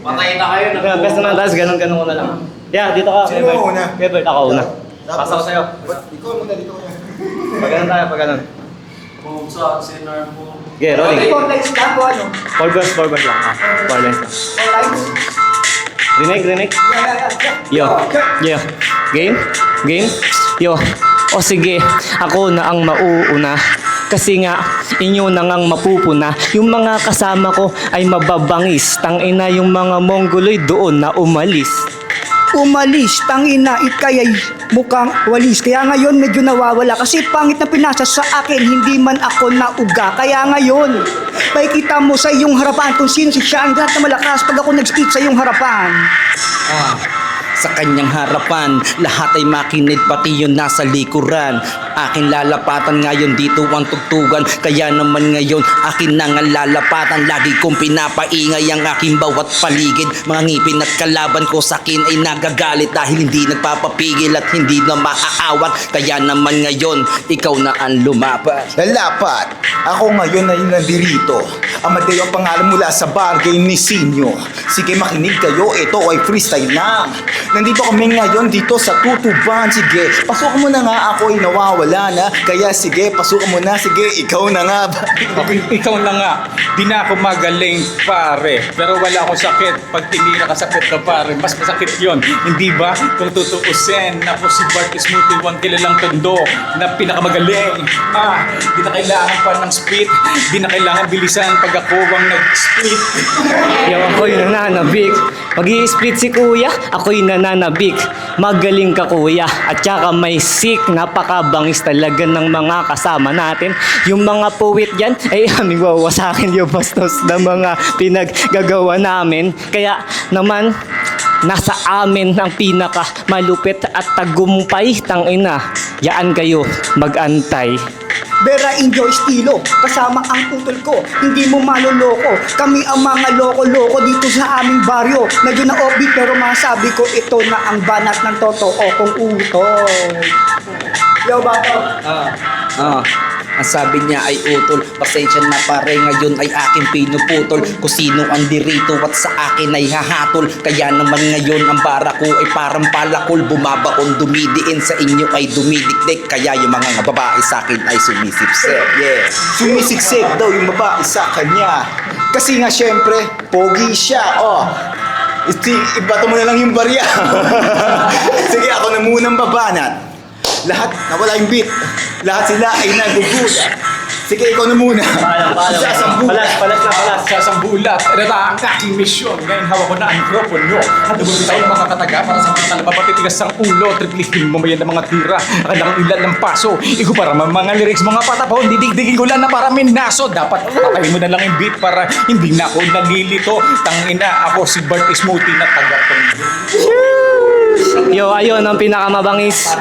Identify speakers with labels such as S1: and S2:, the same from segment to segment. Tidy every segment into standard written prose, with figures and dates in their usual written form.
S1: Patay na kayo.
S2: Best naman, tapos ganun ko na lang. Yeah, dito ka.
S3: Sino mo una?
S2: Kebert, ako una. Pass ako sa'yo.
S3: Ikaw muna dito kaya.
S2: Pag ganun tayo, pag ganun.
S1: Kung sa sinner mo.
S2: Okay, rolling.
S4: 4 lines lang o ano?
S2: 4 verse lang. 4 lines lang.
S4: 4 lines?
S2: Rinig.
S4: Yeah.
S2: Yo. Game. Yo. O sige, ako na ang mauuna. Kasi nga, inyo na ngang mapupuna. Yung mga kasama ko ay mababangis. Tangina yung mga Mongoloy doon na umalis.
S4: Umalis, tangina, ikay ay mukhang walis. Kaya ngayon medyo nawawala kasi pangit na pinasa sa akin, hindi man ako nauga. Kaya ngayon, pakikita mo sa iyong harapan kung sino si Sean Grant na malakas pag ako nag-speak sa iyong harapan.
S5: Sa kanyang harapan, lahat ay makinig pati yun nasa likuran. Aking lalapatan ngayon dito ang tugtugan. Kaya naman ngayon akin na nga lalapatan. Lagi kong pinapaingay ang aking bawat paligid. Mga ngipin at kalaban ko sa akin ay nagagalit dahil hindi nagpapapigil at hindi na maaawat. Kaya naman ngayon, ikaw na ang lumapat.
S3: Lalapat, ako ngayon ay nandirito. Amadeo ang pangalan mula sa bargain ni Sinyo. Sige makinig kayo, ito ay freestyle lang. Nandito kami ngayon dito sa tutuban. Sige, pasukan mo na nga, ako ay nawawala na. Kaya sige, pasukan mo na. Sige, ikaw na nga.
S6: Ikaw na nga, di na ako magaling pare. Pero wala akong sakit. Pag tinira ka sa pet ka pare, mas masakit yon. Hindi ba? Kung tutuusin, ako si Bart Smoothie, one kilalang tondo na pinakamagaling. Di na kailangan pa ng split. Di na kailangan bilisan pag ako ang nag-split.
S2: Yo, ako'y nananabik. Pag-i-split si kuya, ako'y nananabik. Magaling ka kuya. At saka may sick, napakabangis talaga ng mga kasama natin. Yung mga puwit dyan, ay aming wawasakin yung bastos na mga pinaggagawa namin. Kaya naman, nasa amin ang pinaka malupit at tagumpay. Tangina, yaan kayo mag-antay.
S4: Vera enjoy estilo, kasama ang utol ko, hindi mo maloloko. Kami ang mga loko-loko dito sa aming baryo. Medyo na offbeat pero masabi ko ito na ang banat ng totoo kong utol. Yo, bato.
S5: Ang sabi niya ay utol. Pasensya na pare, ngayon ay aking pinuputol. Kung sino ang dirito at sa akin ay hahatol. Kaya naman ngayon ang bara ko ay parang palakol. Bumabaon, dumidiin, sa inyo ay dumidikdik. Kaya yung mga babae sa akin ay sumisipsip.
S3: Yeah, sumisiksik daw yung babae sa kanya. Kasi nga syempre, pogi siya. Ibato mo na lang yung barya. Sige, ako na munang babanat. Lahat nawala yung beat. Lahat sila ay nagugulat. Sige, ikaw na muna.
S2: Palas.
S6: Sasambulat, ito na ang aking misyon. Ngayon hawak ko na ang mikropono. At tayo mga kataga para sa mga napapatigas ang ulo. Triplistin mo mayan ng mga tira. Akalang ilan ng paso. Iko para mga lyrics, mga patapon. Didigdigin ko lang na para minaso. Dapat patayin mo na lang yung beat para hindi na ako nalilito. Tangina, ako si Bart Smoothie na taga-tong.
S2: Yo, ayun ang pinakamabangis.
S5: Ay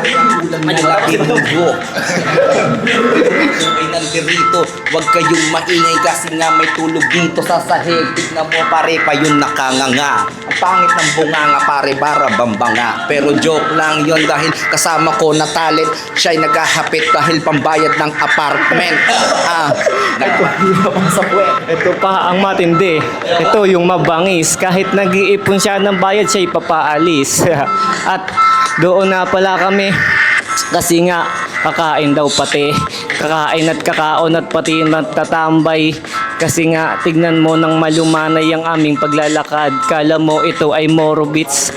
S5: nandirito, wag kayong maingay kasi nga may tulog dito sa sahig. Tignan mo pare pa yun nakanganga. Ang pangit ng bunganga pare, bara bambanga. Pero joke lang yon dahil kasama ko na talent. Siya'y naghahapit dahil pambayad ng apartment. Nagpahirap sa puwet.
S2: Ito pa ang matindi. Ito yung mabangis. Kahit nag-iipon siya ng bayad, siya'y papaalis. At doon na pala kami. Kasi nga, kakain daw pati. Kakain at kakaon at pati natatambay. Kasi nga, tignan mo nang malumanay ang aming paglalakad. Kala mo ito ay Moro Beats.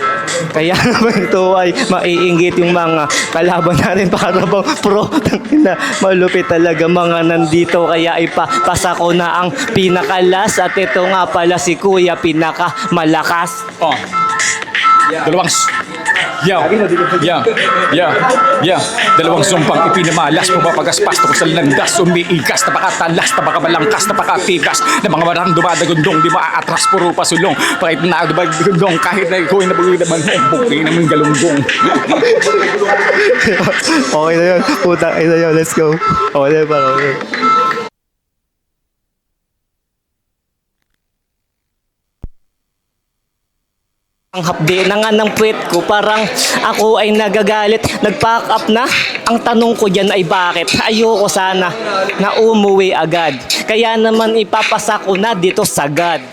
S2: Kaya naman ito ay maiinggit yung mga kalaban natin para bang pro. Tangina, malupit talaga mga nandito. Kaya ipapasa ko na ang pinakalas. At ito nga pala si Kuya, pinakamalakas.
S6: Dalawang dalawang sumpang ipinamalas, pumapagaspas tungkol sa landas, umiigas, napakatalas, napakabalangkas, napakatigas na mga marang dumadagundong, di maaatras, puro pasulong, kahit na dumadagundong, kahit na ikaw ay nabuloy naman, buki naman galunggong.
S2: Okay na yun, puta, ito yun, let's go. Okay na yun, okay. Ang hapdi na nga ng puwet ko, parang ako ay nagagalit. Nag-pack up na. Ang tanong ko dyan ay bakit? Ayoko sana na umuwi agad. Kaya naman ipapasa ko na dito sa God.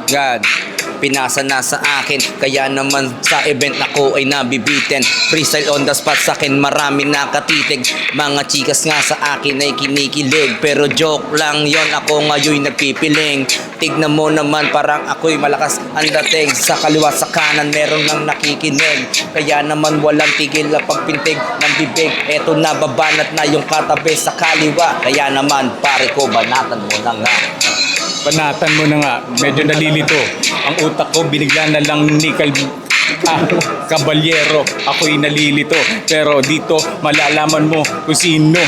S5: God. pinasa na sa akin. Kaya naman sa event ako ay nabibitin. Freestyle on the spot sa akin, marami nakatitig. Mga chikas nga sa akin ay kinikilig. Pero joke lang yon, ako ngayon nagpipiling. Tignan mo naman parang ako'y malakas ang dating. Sa kaliwa sa kanan meron nang nakikinig. Kaya naman walang tigil na pagpintig ng bibig. Eto na, babanat na yung katabi sa kaliwa. Kaya naman pare ko, banatan mo na nga.
S6: Banatan mo na nga, medyo nalilito. Ang utak ko binigla na lang ni Caballero. Ako'y nalilito, pero dito malalaman mo kung sino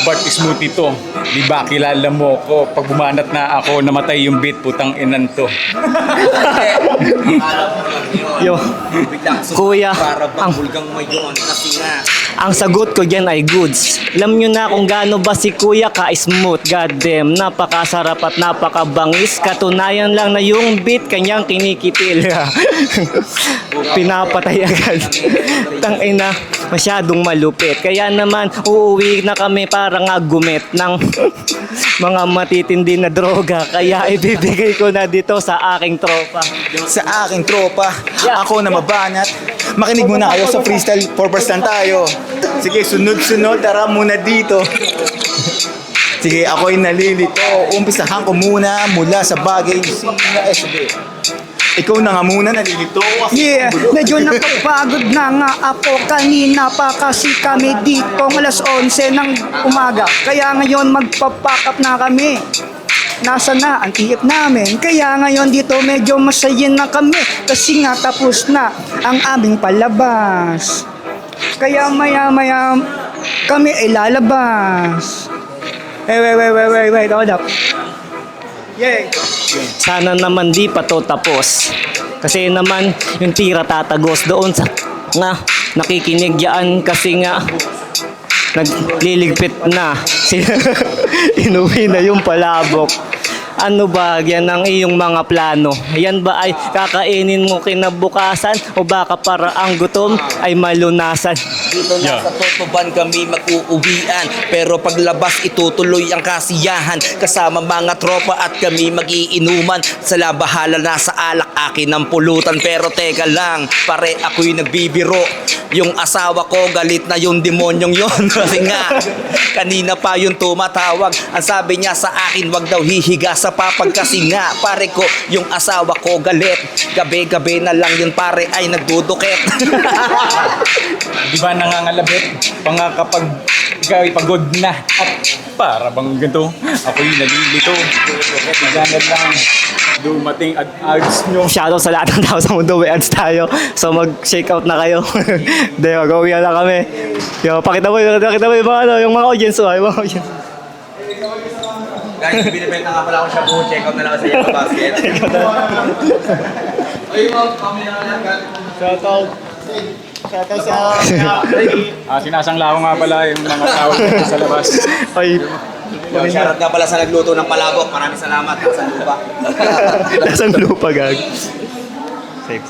S6: Bart Smoothie to. Di ba kilala mo ko? Pag bumanat na ako, namatay yung beat, putang inan to.
S2: Yo, kuya,
S5: Para bang
S2: ang-
S5: bulgang mayon kasi nga.
S2: Ang sagot ko dyan ay goods. Alam nyo na kung gaano ba si kuya ka-smooth. Goddamn, napakasarap at napakabangis. Katunayan lang na yung beat kanyang kinikitil. Pinapatay agad. Tangina, masyadong malupit. Kaya naman, uuwi na kami para nga gumit ng mga matitindi na droga. Kaya ibibigay ko na dito sa aking tropa.
S3: Sa aking tropa, ako na mabanat. Makinig muna kayo sa freestyle, 4% tayo. Sige, sunod-sunod, tara muna dito. Sige, ako'y nalilito. Umpisahan ko muna mula sa bagay na SB. Ikaw na nga muna, nalilito ako.
S4: Yeah, medyo napapagod na nga ako kanina pa kasi kami dito ng alas 11 ng umaga. Kaya ngayon magpapack up na kami. Nasa na ang tiyip namin. Kaya ngayon dito medyo masayin na kami kasi nga tapos na ang aming palabas. Kaya maya-maya kami ay lalabas. Wait, hold up. Yay!
S2: Sana naman di pa to tapos. Kasi naman yung tira tatagos doon sa nga nakikinig yan kasi nga nagliligpit na. Inuwi na yung palabok. Ano ba yan ang iyong mga plano? Yan ba ay kakainin mo kinabukasan o baka para ang gutom ay malunasan?
S5: Dito na sa Totoban kami mag-uuwian. Pero paglabas itutuloy ang kasiyahan. Kasama mga tropa at kami mag-iinuman. Sala bahala na sa alak akin ang pulutan. Pero teka lang, pare ako'y nagbibiro. Yung asawa ko galit na yung demonyong yon. Kasi nga, kanina pa yung tumatawag. Ang sabi niya sa akin, wag daw hihiga sa papag. Kasi nga, pare ko, yung asawa ko galit. Gabi-gabi na lang yun pare ay nagdudukit.
S6: Di ba nangangalabit? Panga kapag ikaw ay pagod na at para bang ganito, ako'y nalilito. Ganyan lang dumating at ads nyo.
S2: Shoutout sa lahat ng tao sa mundo, may ads tayo. So mag-shake out na kayo. Deo, gawin na kami. Yo, pakita mo yung mga, ano, yung mga audience. Oh, yung mga audience.
S5: Guys, binibenta nga pala ako siya po. Check out na lang sa Yellow Basket.
S2: Shoutout. Shoutout sa...
S6: Sinasangla ko nga pala yung mga tao sa labas.
S2: Ay,
S5: Shoutout nga pala sa nagluto ng palabok. Maraming salamat. Nasa lupa.
S2: nasang lupa, gag. Safe.